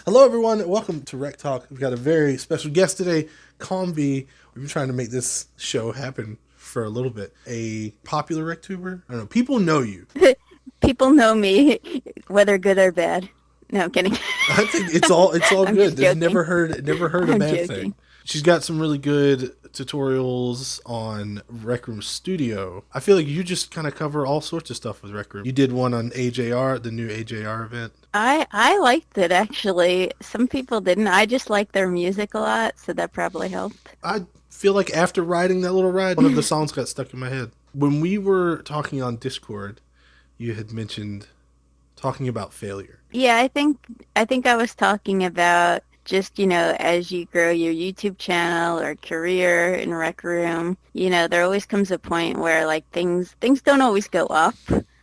Hello, everyone. Welcome to Rec Talk. We've got a very special guest today, CalmBee. We've been trying to make this show happen for a little bit. A popular rec tuber. I don't know. People know you. People know me, whether good or bad. No, I'm kidding. I think it's all I'm good. just There's joking. never heard a I'm bad thing. joking. She's got some really good tutorials on Rec Room Studio. I feel like you just kind of cover all sorts of stuff with Rec Room. You did one on AJR, the new AJR event. I liked it actually. Some people didn't. I just like their music a lot, so that probably helped. I feel like after riding that little ride, one of the songs got stuck in my head. When we were talking on Discord, you had mentioned talking about failure. Yeah, I think I was talking about just, as you grow your YouTube channel or career in Rec Room, there always comes a point where like things don't always go up.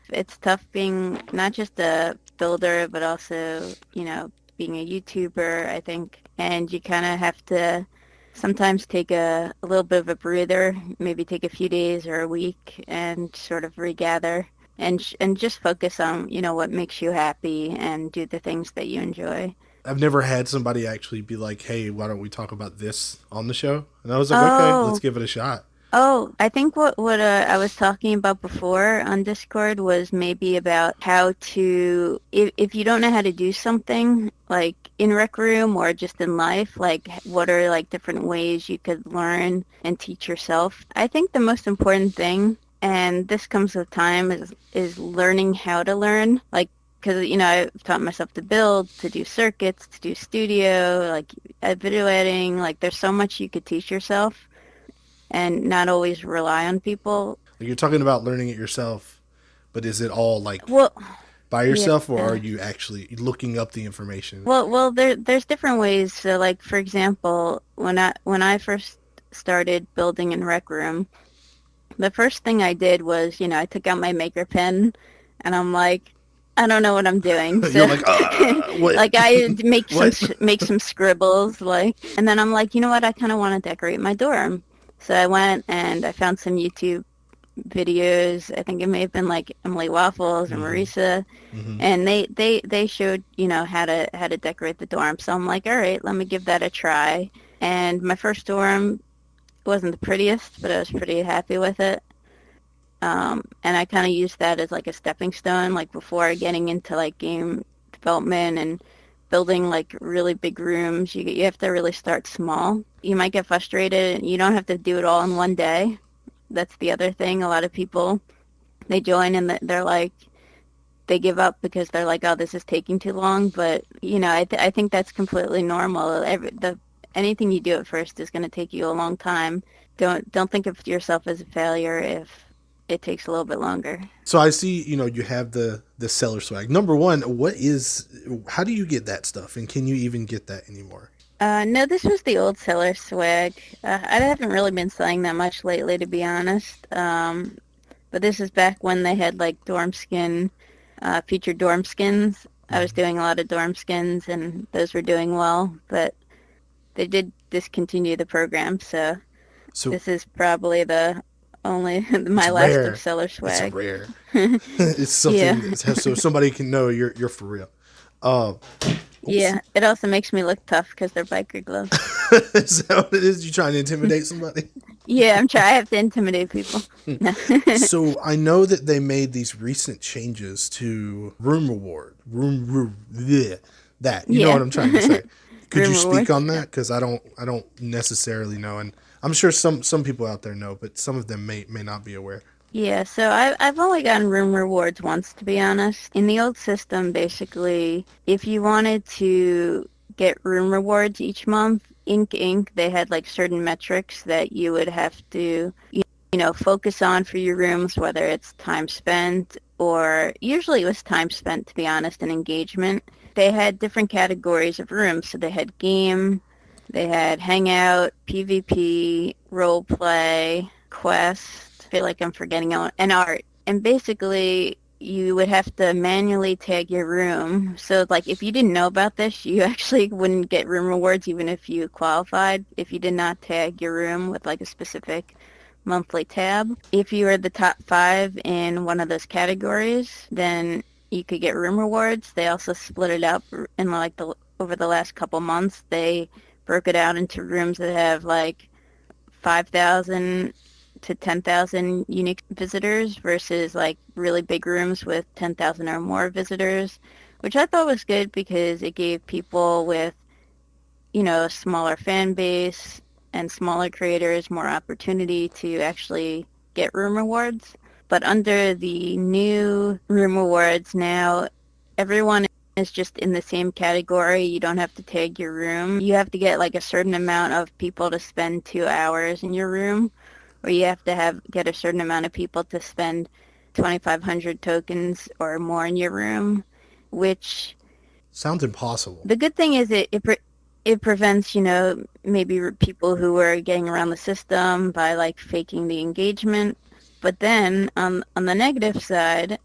It's tough being not just a builder, but also, being a YouTuber, I think. And you kind of have to sometimes take a little bit of a breather, maybe take a few days or a week and sort of regather and just focus on, what makes you happy and do the things that you enjoy. I've never had somebody actually be like, "Hey, why don't we talk about this on the show?" And I was like, "Okay, let's Oh, give it a shot." Oh, I think what I was talking about before on Discord was maybe about how to if you don't know how to do something like in Rec Room or just in life, like what are like different ways you could learn and teach yourself. I think the most important thing, and this comes with time, is learning how to learn. Like because I've taught myself to build, to do circuits, to do studio, like video editing. Like there's so much you could teach yourself and not always rely on people. Like you're talking about learning it yourself, but is it all like Well, by yeah. yourself, or are you actually looking up the information? There's different ways. So, like for example, when I first started building in Rec Room, the first thing I did was, I took out my maker pen, and I'm like, I don't know what I'm doing. You're So, like, what, like I what? make some scribbles, like, and then I'm like, you know what? I kind of want to decorate my dorm. So I went and I found some YouTube videos. I think it may have been like Emily Waffles or Mm-hmm. Marisa, Mm-hmm. and they showed how to decorate the dorm. So I'm like, all right, let me give that a try. And my first dorm wasn't the prettiest, but I was pretty happy with it. And I kind of used that as like a stepping stone, like before getting into like game development and building like really big rooms. You have to really start small. You might get frustrated. You don't have to do it all in one day. That's the other thing. A lot of people, they join and they're like, they give up because they're like, oh, this is taking too long. But, I think that's completely normal. Anything you do at first is going to take you a long time. Don't think of yourself as a failure if it takes a little bit longer. So I see, you have the seller swag. Number one, how do you get that stuff, and can you even get that anymore? No, this was the old seller swag. I haven't really been selling that much lately, to be honest. But this is back when they had like dorm skin, featured dorm skins. I was Mm-hmm. doing a lot of dorm skins, and those were doing well. But they did discontinue the program, so So this is probably the only it's my last of rare. seller It's swag. rare. It's something Yeah, that so somebody can know you're for real. Uh, oops. yeah. It also makes me look tough because they're biker gloves. Is that what it is? You trying to intimidate somebody? Yeah, I'm trying. I have to intimidate people. No. So I know that they made these recent changes to room reward, bleh, that you know Yeah. what I'm trying to say. Could Room you speak rewards. on that? Because I don't necessarily know, and I'm sure some people out there know, but some of them may not be aware. Yeah, so I've only gotten room rewards once, to be honest. In the old system, basically, if you wanted to get room rewards each month, Inc. they had like certain metrics that you would have to, focus on for your rooms, whether it's time spent or usually it was time spent, to be honest, and engagement. They had different categories of rooms. So they had game, they had hangout, PvP, role play, quest. I feel like I'm forgetting and art. And basically, you would have to manually tag your room. So, like, if you didn't know about this, you actually wouldn't get room rewards even if you qualified. If you did not tag your room with like a specific monthly tab. If you were the top five in one of those categories, then you could get room rewards. They also split it up in like over the last couple months, they broke it out into rooms that have like 5,000 to 10,000 unique visitors versus like really big rooms with 10,000 or more visitors, which I thought was good because it gave people with, a smaller fan base and smaller creators more opportunity to actually get room rewards. But under the new room rewards now, everyone is just in the same category. You don't have to tag your room. You have to get like a certain amount of people to spend 2 hours in your room, or you have to get a certain amount of people to spend 2,500 tokens or more in your room, which Sounds impossible. the good thing is it prevents, maybe people who are getting around the system by like faking the engagement. But then on the negative side,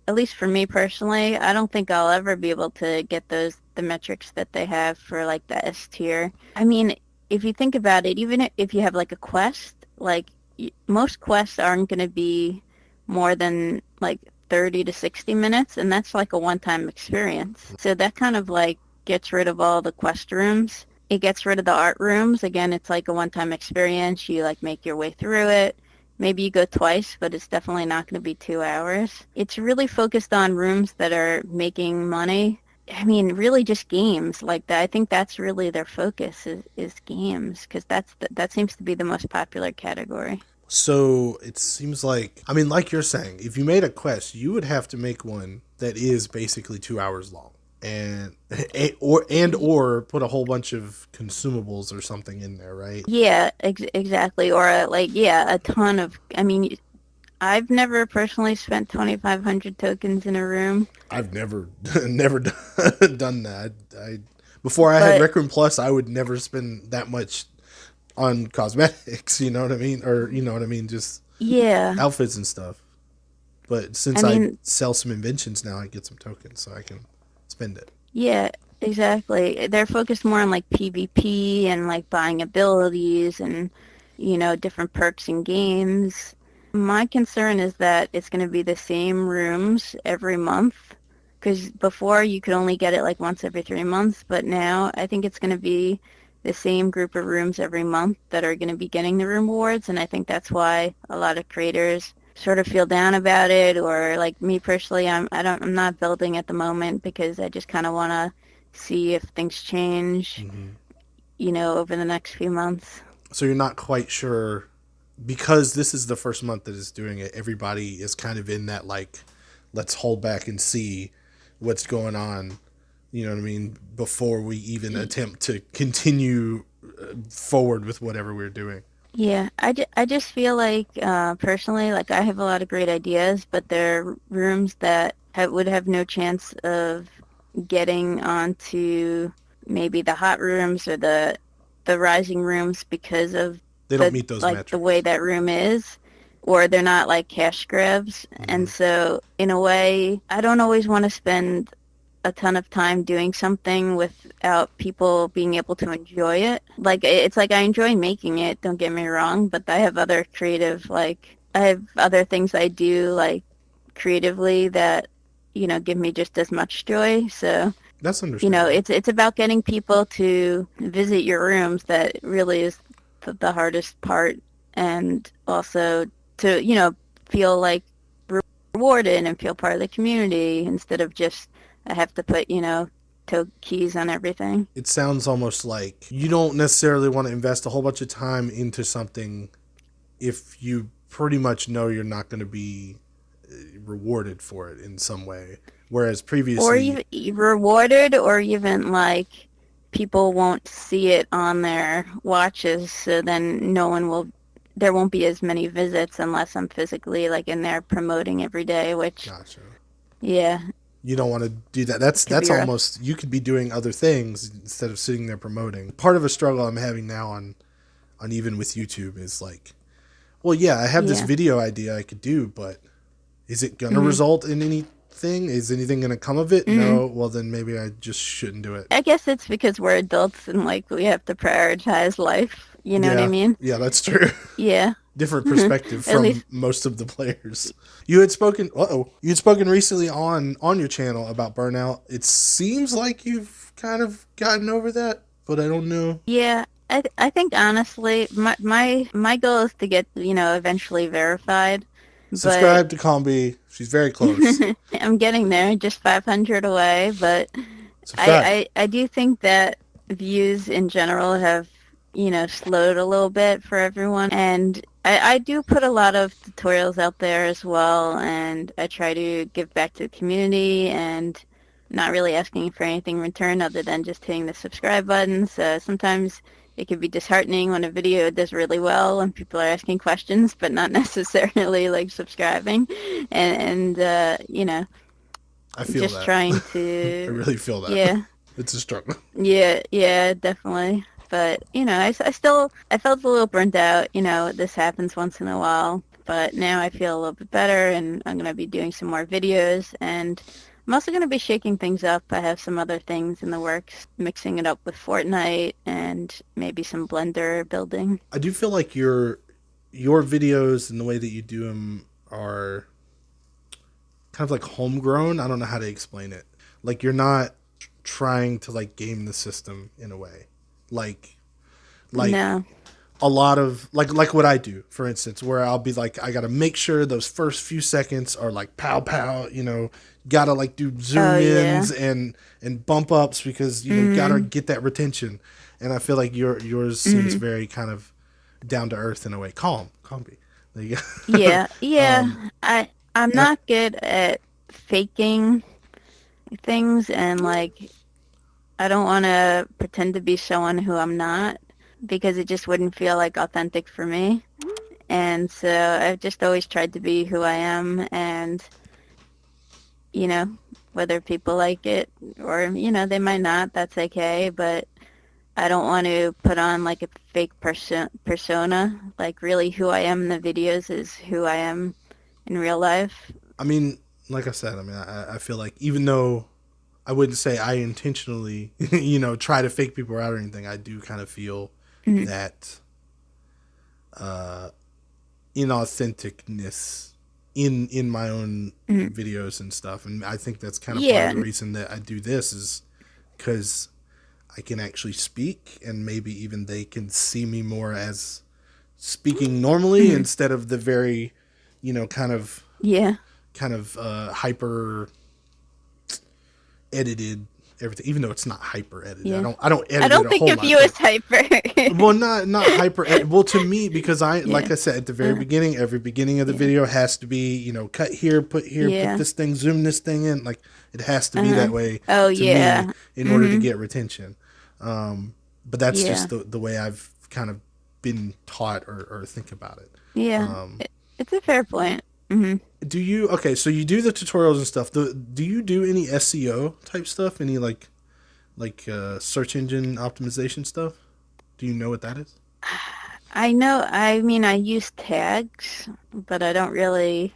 at least for me personally, I don't think I'll ever be able to get the metrics that they have for like the S tier. I mean, if you think about it, even if you have like a quest, like most quests aren't going to be more than like 30 to 60 minutes, and that's like a one-time experience. So that kind of like gets rid of all the quest rooms. It gets rid of the art rooms. Again, it's like a one-time experience. You like make your way through it. Maybe you go twice, but it's definitely not going to be 2 hours. It's really focused on rooms that are making money. I mean, really just games like that. I think that's really their focus is games because that seems to be the most popular category. So it seems like, I mean, like you're saying, if you made a quest, you would have to make one that is basically 2 hours long, and or put a whole bunch of consumables or something in there, right? Yeah, exactly. Or like, yeah, a ton of, I mean, I've never personally spent 2,500 tokens in a room, I've never never done that. I before I had but Rec Room Plus, I would never spend that much on cosmetics. You know what I mean, or you know what I mean, just yeah, outfits and stuff. But since I I mean, sell some inventions now, I get some tokens, so I can spend it. yeah, exactly. They're focused more on like PvP and like buying abilities and, different perks and games. My concern is that it's going to be the same rooms every month because before you could only get it like once every 3 months, but now I think it's going to be the same group of rooms every month that are going to be getting the room rewards, and I think that's why a lot of creators sort of feel down about it. Or like me personally, I'm not building at the moment because I just kind of want to see if things change, Hmm. over the next few months. So you're not quite sure because this is the first month that it's doing it. Everybody is kind of in that like, let's hold back and see what's going on. You know what I mean? Before we even attempt to continue forward with whatever we're doing. Yeah, I just feel like personally, like I have a lot of great ideas, but there are rooms that would have no chance of getting onto maybe the hot rooms or the rising rooms because of They don't meet those the way metrics. that room is, or they're not like cash grabs. Hmm. And so in a way, I don't always want to spend a ton of time doing something without people being able to enjoy it. Like it's like I enjoy making it, don't get me wrong, but I have other creative like I have other things I do like creatively that give me just as much joy. So, That's understandable. it's about getting people to visit your rooms that really is the hardest part, and also to, feel like rewarded and feel part of the community instead of just I have to put, keys on everything. It sounds almost like you don't necessarily want to invest a whole bunch of time into something if you pretty much know you're not going to be rewarded for it in some way. Whereas Or previously, even rewarded, or even like people won't see it on their watches, so then there won't be as many visits unless I'm physically like in there promoting every day, which, gotcha. yeah, You don't want to do that. it could That's be rough. almost you could be doing other things instead of sitting there promoting. Part of a struggle I'm having now on even with YouTube is like, well, yeah, I have this Yeah. video idea I could do, but is it gonna hmm result in anything? Is anything gonna come of it? hmm No. Well, then maybe I just shouldn't do it. I guess it's because we're adults and like we have to prioritize life. You know what I Yeah, mean? yeah, that's true. Yeah. different perspective At from least, most of the players. You had spoken. You had spoken recently on your channel about burnout. It seems like you've kind of gotten over that, but I don't know. yeah. I think honestly, my goal is to get, eventually verified, but Subscribe to CalmBee. She's very close. I'm getting there, just 500 away. But Subscribe. I do think that views in general have, slowed a little bit for everyone. And I do put a lot of tutorials out there as well, and I try to give back to the community and not really asking for anything in return other than just hitting the subscribe buttons. Sometimes it can be disheartening when a video does really well and people are asking questions, but not necessarily like subscribing. And I feel just that. trying I to, really feel that. yeah, It's a struggle. yeah, definitely. But, I felt a little burnt out. This happens once in a while. But now I feel a little bit better, and I'm going to be doing some more videos. And I'm also going to be shaking things up. I have some other things in the works, mixing it up with Fortnite and maybe some Blender building. I do feel like your videos and the way that you do them are kind of like homegrown. I don't know how to explain it. Like you're not trying to like game the system in a way. Like like No. a lot of like what I do, for instance, where I'll be like, I gotta make sure those first few seconds are like pow pow, gotta like do Oh, zoom yeah. ins and bump ups because gotta Mm, get that retention. And I feel like yours seems mm. very kind of down to earth in a way, calm be. There you go. Yeah, yeah. I'm and not good at faking things, and like I don't want to pretend to be someone who I'm not because it just wouldn't feel like authentic for me. And so I've just always tried to be who I am, and you know, whether people like it or they might not, that's okay, but I don't want to put on like a fake persona. Like really who I am in the videos is who I am in real life. I mean, like I said, I mean, I feel like even though I wouldn't say I intentionally, try to fake people out or anything, I do kind of feel Mhm. that uh, inauthenticness in my own Mhm. videos and stuff, and I think that's kind of part of Yeah, the reason that I do this is because I can actually speak, and maybe even they can see me more as speaking normally mhm. instead of the very, you know, kind of Yeah, hyper edited everything, even though it's not hyper edited. I yeah. don't I edit it don't a think whole of lot, you but as hyper. well, not hyper well to me, because I, Yeah. like I said at the very Uh, beginning, every beginning of the yeah. video has to be, cut here, put Yeah. this thing, zoom this thing in, like it has to be Uh-huh. that way Oh, to me yeah. in order to Mhm. get retention. But that's Yeah. just the way I've kind of been taught or think about it. Yeah. um, It's a fair point. Mhm. do you, okay, so you do the tutorials and stuff, do you do any SEO type stuff, any search engine optimization stuff? Do you know what that is? I know, I mean, I use tags, but I don't really,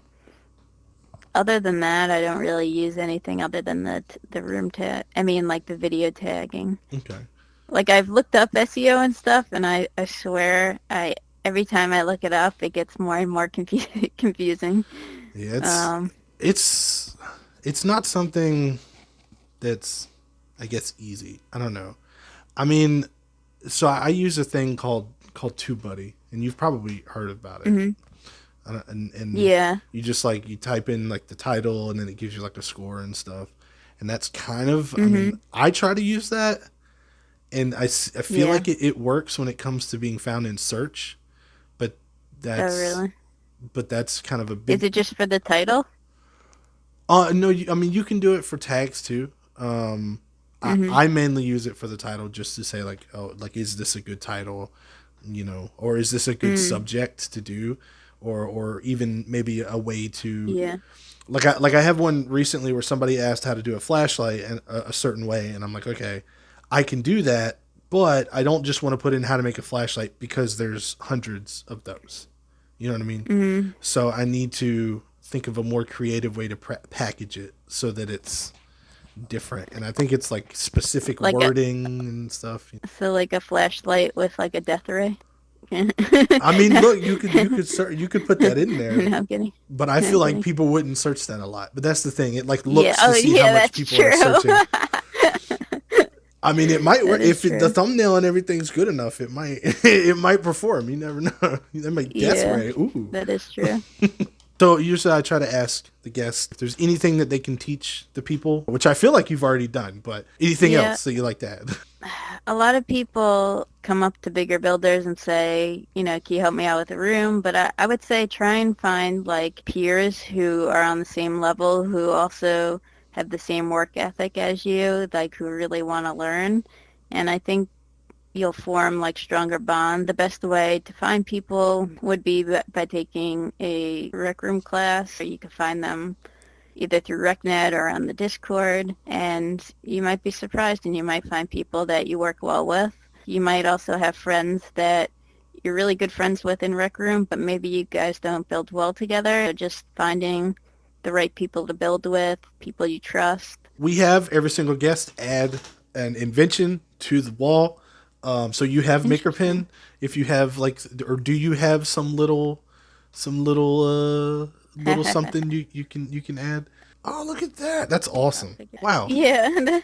other than that, I don't really use anything other than the room tag. I mean, like the video tagging. Okay. Like I've looked up SEO and stuff, and I swear, every time I look it up, it gets more and more confusing. Yeah, Um, it's it's not something that's, I guess, easy. I don't know. I mean, so I use a thing called TubeBuddy, and you've probably heard about it. mhm. And Yeah. you just like you type in like the title, and then it gives you like a score and stuff. And that's kind of, I mean, Mhm. I try to use that, and I feel Yeah. like it works when it comes to being found in search, but Oh, that's really? that's kind of a Is big. it just for the title? No, I mean you can do it for tags too. Mhm. I mainly use it for the title, just to say like, oh, like is this a good title, or is this a good Mm. subject to do, or even maybe a way to, Yeah. I have one recently where somebody asked how to do a flashlight and a certain way, and I'm like, okay, I can do that, but I don't just want to put in how to make a flashlight because there's hundreds of those. You know what I mean? Mhm. So I need to think of a more creative way to package it so that it's different. And I think it's like specific Like a wording and stuff. So like a flashlight with like a death ray. I mean, look, you could put that in No, there, I'm kidding. but I No, feel I'm like kidding. people wouldn't search that a lot. But that's the thing; it like Yeah. looks to Oh, see how yeah. much That's people are true. searching. I mean, it might That work is if the true. thumbnail and everything's good enough. It might it might perform. You never know. They might guess Yeah, right. Ooh. that is true. So usually I try to ask the guests if there's anything that they can teach the people, which I feel like you've already done. But anything Yeah. else that you like to add? A lot of people come up to bigger builders and say, can you help me out with a room? But I would say try and find like peers who are on the same level, who also have the same work ethic as you, like who really want to learn. And I think you'll form like stronger bond. The best way to find people would be by taking a rec room class, or you can find them either through RecNet or on the Discord, and you might be surprised and you might find people that you work well with. You might also have friends that you're really good friends with in Rec Room, but maybe you guys don't build well together. So just finding the right people to build with, people you trust. We have every single guest add an invention to the wall. So you have Interesting. MakerPen. If you have like, or do you have some little something you can add? Oh, look at that! That's I'll awesome. figure. Wow, Yeah.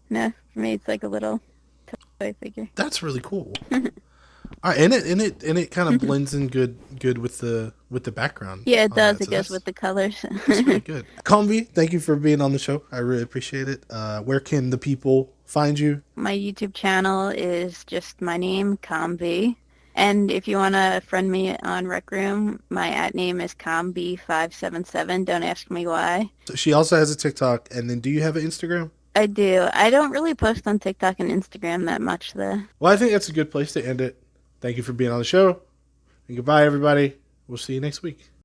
No, for me it's like a little toy figure. that's really cool. All right, and it kind of blends in good with the background Yeah, it on does. that. It So goes with the colors. that's really good. CalmBee, thank you for being on the show. I really appreciate it. Where can the people find you? My YouTube channel is just my name, CalmBee. And if you want to friend me on Rec Room, my at name is CalmBee577. Don't ask me why. So she also has a TikTok, and then do you have an Instagram? I do. I don't really post on TikTok and Instagram that much, though. Well, I think that's a good place to end it. Thank you for being on the show. And goodbye, everybody. We'll see you next week.